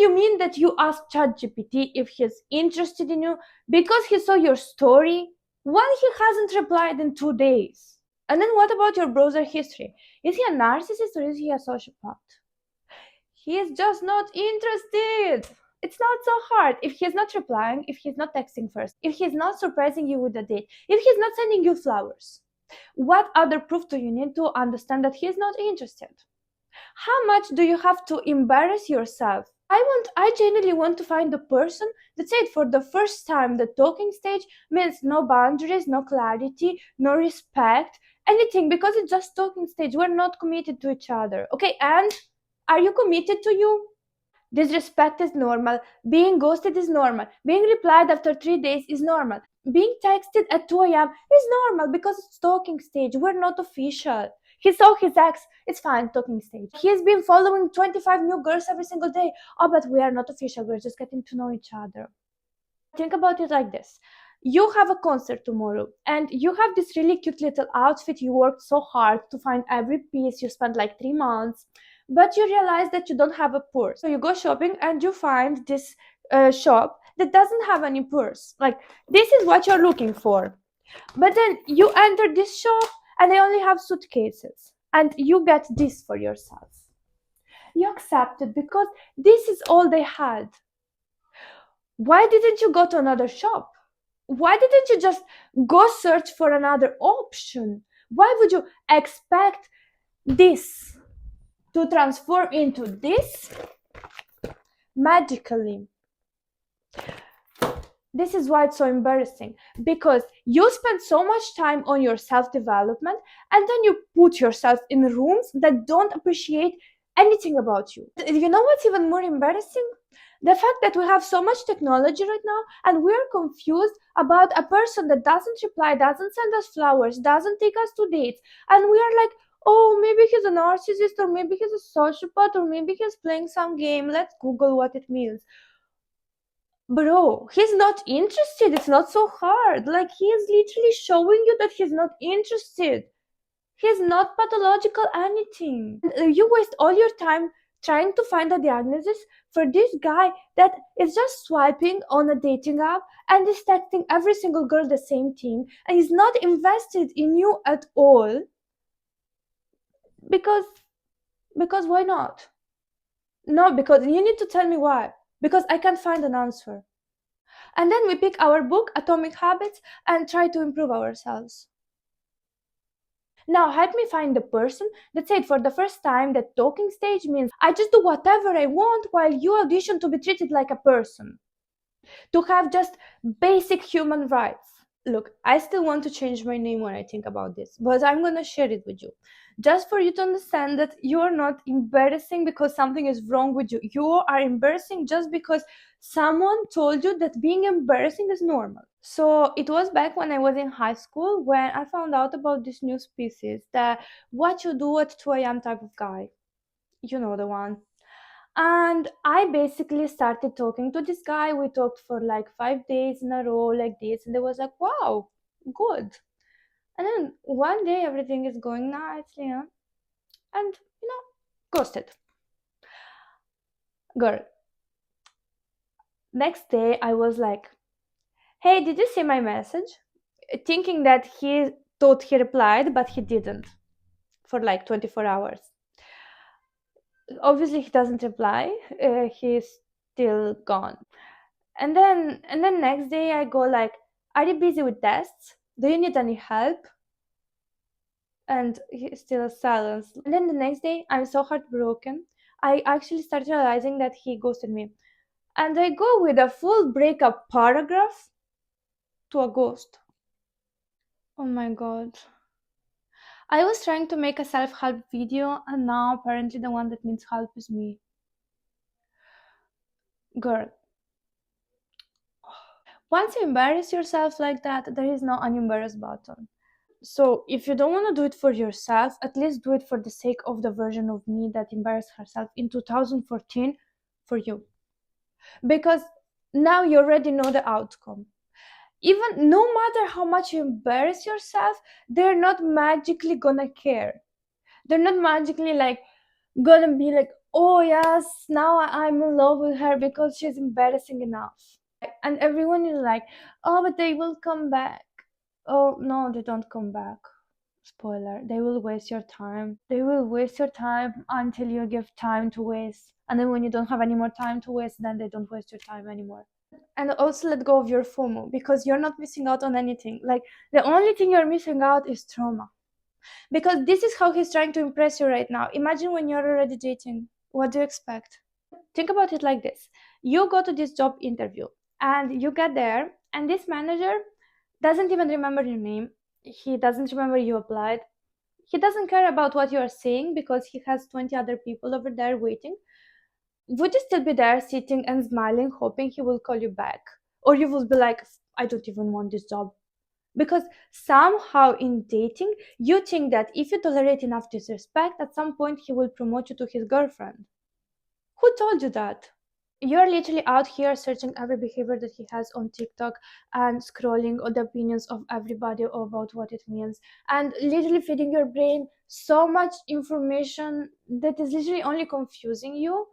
you mean that you asked ChatGPT if he's interested in you because he saw your story when he hasn't replied in 2 days? And then what about your browser history? Is he a narcissist or is he a sociopath? He is just not interested. It's not so hard. If he's not replying, if he's not texting first, if he's not surprising you with a date, if he's not sending you flowers, what other proof do you need to understand that he's not interested? How much do you have to embarrass yourself? I genuinely want to find the person that said for the first time the talking stage means no boundaries, no clarity, no respect, anything, because it's just talking stage. We're not committed to each other. Okay, and are you committed to you? Disrespect is normal. Being ghosted is normal. Being replied after 3 days is normal. Being texted at 2 a.m. is normal because it's talking stage. We're not official. He saw his ex. It's fine, talking stage. He's been following 25 new girls every single day. Oh, but we are not official. We're just getting to know each other. Think about it like this. You have a concert tomorrow and you have this really cute little outfit. You worked so hard to find every piece. You spent like 3 months, but you realize that you don't have a purse. So you go shopping and you find this shop that doesn't have any purse. Like, this is what you're looking for. But then you enter this shop and they only have suitcases. And you get this for yourself. You accept it because this is all they had. Why didn't you go to another shop? Why didn't you just go search for another option? Why would you expect this to transform into this magically? This is why it's so embarrassing, because you spend so much time on your self-development and then you put yourself in rooms that don't appreciate anything about you. You know what's even more embarrassing? The fact that we have so much technology right now and we're confused about a person that doesn't reply, doesn't send us flowers, doesn't take us to dates, and we are like, oh, maybe he's a narcissist, or maybe he's a sociopath, or maybe he's playing some game. Let's Google what it means. Bro, he's not interested. It's not so hard. Like, he is literally showing you that he's not interested. He's not pathological anything. You waste all your time trying to find a diagnosis for this guy that is just swiping on a dating app and is texting every single girl the same thing, and he's not invested in you at all. Because why not? No, because you need to tell me why. Because I can't find an answer. And then we pick our book, Atomic Habits, and try to improve ourselves. Now help me find the person that said for the first time that talking stage means I just do whatever I want while you audition to be treated like a person. To have just basic human rights. Look, I still want to change my name when I think about this, but I'm gonna share it with you. Just for you to understand that you are not embarrassing because something is wrong with you. You are embarrassing just because someone told you that being embarrassing is normal. So it was back when I was in high school when I found out about this new species, the what you do at 2 a.m. type of guy. You know the one. And I basically started talking to this guy. We talked for like 5 days in a row like this, and it was like, wow, good. And then one day everything is going nicely, and ghosted. Girl, next day I was like, hey, did you see my message? Thinking that he thought he replied, but he didn't for like 24 hours. Obviously he doesn't reply. He's still gone. And then next day I go like, are you busy with tests? Do you need any help? And he's still silence. And then the next day I'm so heartbroken. I actually started realizing that he ghosted me. And I go with a full breakup paragraph to a ghost. Oh my god. I was trying to make a self-help video, and now apparently the one that needs help is me. Girl. Once you embarrass yourself like that, there is no unembarrass button. So if you don't want to do it for yourself, at least do it for the sake of the version of me that embarrassed herself in 2014 for you. Because now you already know the outcome. Even no matter how much you embarrass yourself, they're not magically gonna care. They're not magically like gonna be like, Oh yes, now I'm in love with her because she's embarrassing enough. And everyone is like, oh, but they will come back. Oh no, they don't come back. Spoiler, they will waste your time. They will waste your time until you give time to waste. And then when you don't have any more time to waste, then they don't waste your time anymore. And also let go of your FOMO because you're not missing out on anything. Like the only thing you're missing out is trauma. Because this is how he's trying to impress you right now. Imagine when you're already dating. What do you expect? Think about it like this. You go to this job interview and you get there and this manager doesn't even remember your name. He doesn't remember you applied. He doesn't care about what you are saying because he has 20 other people over there waiting. Would you still be there sitting and smiling, hoping he will call you back? Or you will be like, I don't even want this job. Because somehow in dating, you think that if you tolerate enough disrespect, at some point he will promote you to his girlfriend. Who told you that? You're literally out here searching every behavior that he has on TikTok and scrolling all the opinions of everybody about what it means, and literally feeding your brain so much information that is literally only confusing you,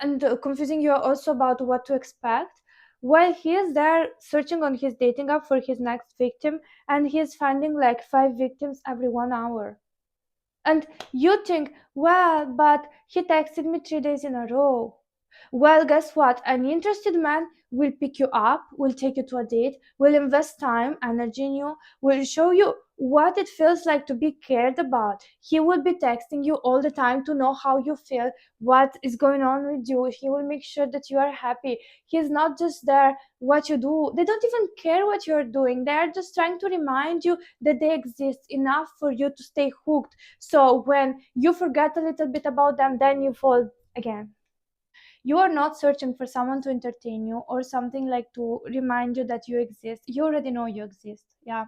and confusing you also about what to expect, while he is there searching on his dating app for his next victim, and he is finding like 5 victims every 1 hour. And you think, well, but he texted me 3 days in a row. Well, guess what? An interested man will pick you up, will take you to a date, will invest time, energy in you, will show you what it feels like to be cared about. He will be texting you all the time to know how you feel, what is going on with you. He will make sure that you are happy. He's not just there what you do. They don't even care what you're doing. They're just trying to remind you that they exist enough for you to stay hooked. So when you forget a little bit about them, then you fall again. You are not searching for someone to entertain you or something like to remind you that you exist. You already know you exist. Yeah.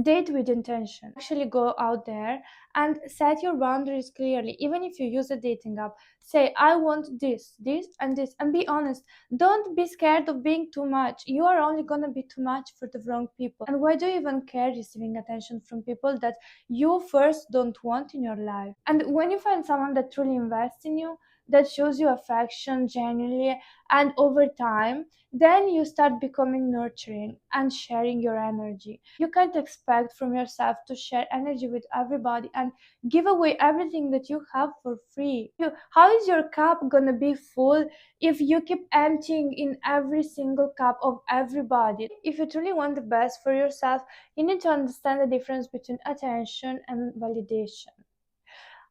Date with intention. Actually go out there and set your boundaries clearly. Even if you use a dating app, say, I want this, and this, and be honest. Don't be scared of being too much. You are only gonna be too much for the wrong people. And why do you even care receiving attention from people that you first don't want in your life? And when you find someone that truly invests in you, that shows you affection genuinely and over time, then you start becoming nurturing and sharing your energy. You can't expect from yourself to share energy with everybody and give away everything that you have for free. How is your cup gonna be full if you keep emptying in every single cup of everybody? If you truly want the best for yourself, you need to understand the difference between attention and validation.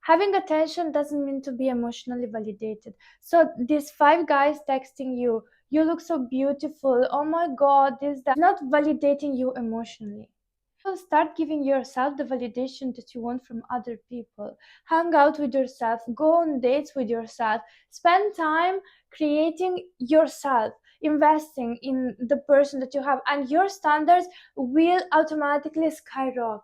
Having attention doesn't mean to be emotionally validated. So these 5 guys texting you, you look so beautiful, oh my god, this, that, not validating you emotionally. So start giving yourself the validation that you want from other people. Hang out with yourself, go on dates with yourself, spend time creating yourself, investing in the person that you have, and your standards will automatically skyrocket.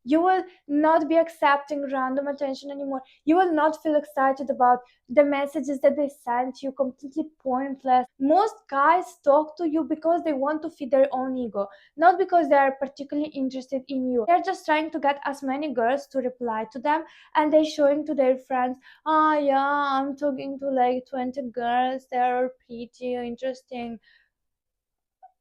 You will not be accepting random attention anymore. You will not feel excited about the messages that they send you, completely pointless. Most guys talk to you because they want to feed their own ego, not because they are particularly interested in you. They're just trying to get as many girls to reply to them, and they're showing to their friends, oh yeah, I'm talking to like 20 girls, they're pretty interesting.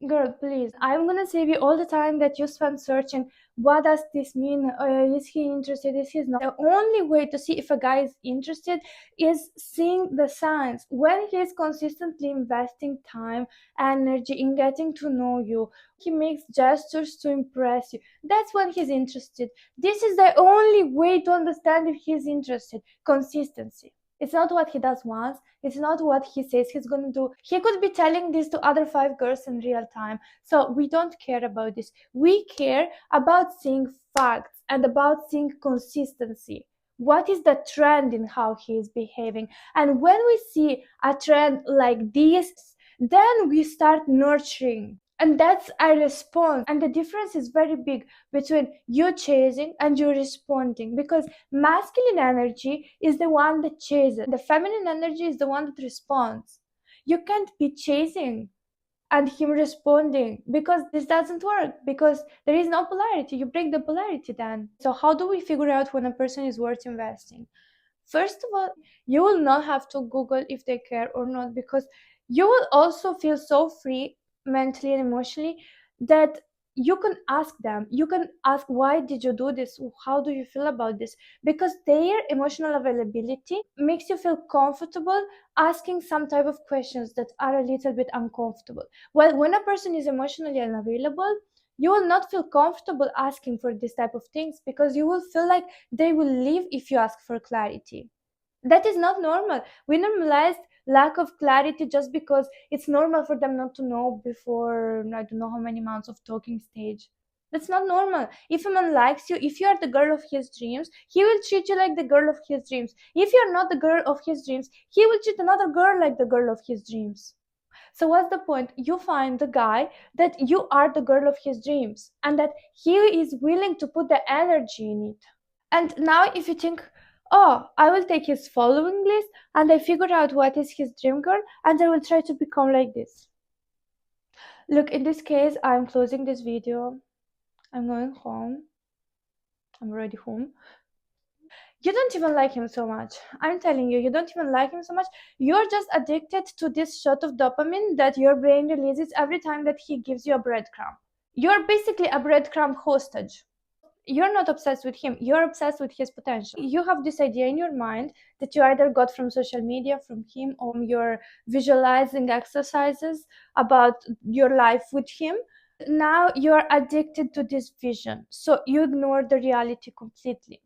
Girl, please, I'm gonna save you all the time that you spend searching. What does this mean? Is he interested? Is he not? The only way to see if a guy is interested is seeing the signs. When he is consistently investing time, energy in getting to know you, he makes gestures to impress you. That's when he's interested. This is the only way to understand if he's interested. Consistency. It's not what he does once. It's not what he says he's going to do. He could be telling this to other 5 girls in real time. So we don't care about this. We care about seeing facts and about seeing consistency. What is the trend in how he is behaving? And when we see a trend like this, then we start nurturing. And that's a response. And the difference is very big between you chasing and you responding, because masculine energy is the one that chases, the feminine energy is the one that responds. You can't be chasing and him responding, because this doesn't work, because there is no polarity. You break the polarity then. So how do we figure out when a person is worth investing? First of all, you will not have to Google if they care or not, because you will also feel so free mentally and emotionally that you can ask them. You can ask, why did you do this? How do you feel about this? Because their emotional availability makes you feel comfortable asking some type of questions that are a little bit uncomfortable. Well, when a person is emotionally unavailable, you will not feel comfortable asking for this type of things, because you will feel like they will leave if you ask for clarity. That is not normal. We normalized lack of clarity just because it's normal for them not to know before I don't know how many months of talking stage. That's not normal. If a man likes you, if you are the girl of his dreams, he will treat you like the girl of his dreams. If you're not the girl of his dreams, he will treat another girl like the girl of his dreams. So what's the point? You find the guy that you are the girl of his dreams and that he is willing to put the energy in it. And now if you think, oh, I will take his following list and I figure out what is his dream girl and I will try to become like this. Look, in this case, I'm closing this video. I'm going home. I'm already home. You don't even like him so much. I'm telling you, you don't even like him so much. You're just addicted to this shot of dopamine that your brain releases every time that he gives you a breadcrumb. You're basically a breadcrumb hostage. You're not obsessed with him, you're obsessed with his potential. You have this idea in your mind that you either got from social media, from him, or your visualizing exercises about your life with him. Now you're addicted to this vision, so you ignore the reality completely.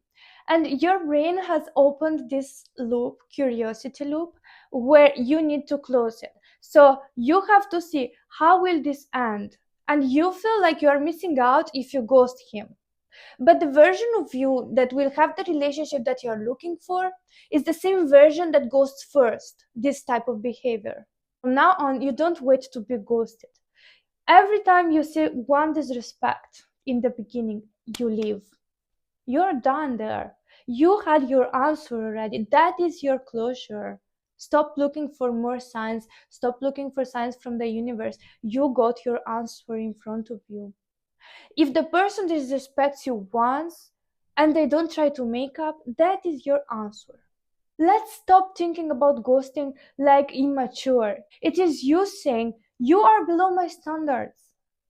And your brain has opened this loop, curiosity loop, where you need to close it. So you have to see, how will this end? And you feel like you are missing out if you ghost him. But the version of you that will have the relationship that you're looking for is the same version that ghosts first this type of behavior. From now on, you don't wait to be ghosted. Every time you see one disrespect in the beginning, you leave. You're done there. You had your answer already. That is your closure. Stop looking for more signs. Stop looking for signs from the universe. You got your answer in front of you. If the person disrespects you once and they don't try to make up, that is your answer. Let's stop thinking about ghosting like immature. It is you saying, you are below my standards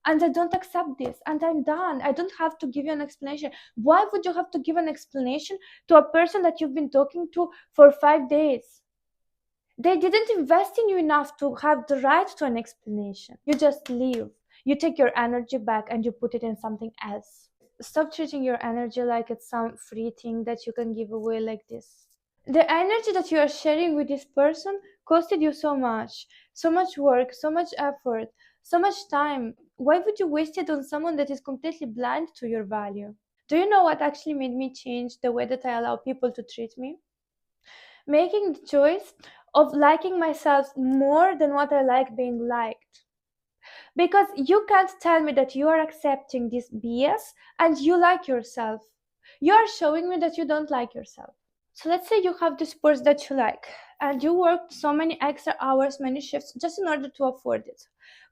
and I don't accept this and I'm done. I don't have to give you an explanation. Why would you have to give an explanation to a person that you've been talking to for 5 days? They didn't invest in you enough to have the right to an explanation. You just leave. You take your energy back and you put it in something else. Stop treating your energy like it's some free thing that you can give away like this. The energy that you are sharing with this person costed you so much work, so much effort, so much time. Why would you waste it on someone that is completely blind to your value? Do you know what actually made me change the way that I allow people to treat me? Making the choice of liking myself more than what I like being liked. Because you can't tell me that you are accepting this BS and you like yourself. You are showing me that you don't like yourself. So let's say you have the sports that you like and you worked so many extra hours, many shifts just in order to afford it.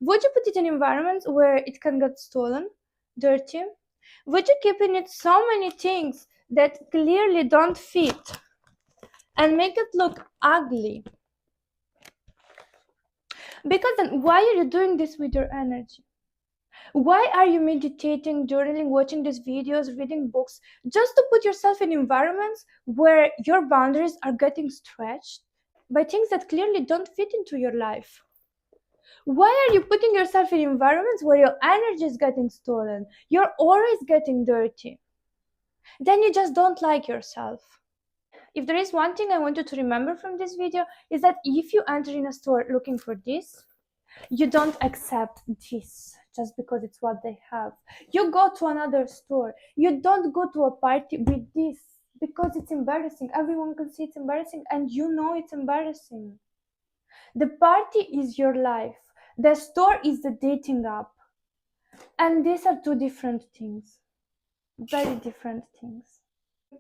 Would you put it in environments where it can get stolen, dirty? Would you keep in it so many things that clearly don't fit and make it look ugly? Because then why are you doing this with your energy? Why are you meditating, journaling, watching these videos, reading books, just to put yourself in environments where your boundaries are getting stretched by things that clearly don't fit into your life? Why are you putting yourself in environments where your energy is getting stolen, your aura is getting dirty? Then you just don't like yourself. If there is one thing I want you to remember from this video, is that if you enter in a store looking for this, you don't accept this just because it's what they have. You go to another store. You don't go to a party with this because it's embarrassing. Everyone can see it's embarrassing and you know it's embarrassing. The party is your life. The store is the dating app. And these are two different things. Very different things.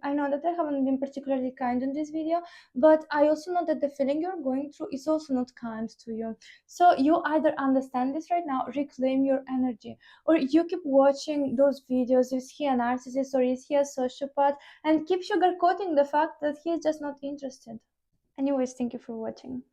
I know that I haven't been particularly kind in this video, but I also know that the feeling you're going through is also not kind to you. So you either understand this right now, reclaim your energy, or you keep watching those videos. Is he a narcissist or is he a sociopath? And keep sugarcoating the fact that he is just not interested. Anyways, thank you for watching.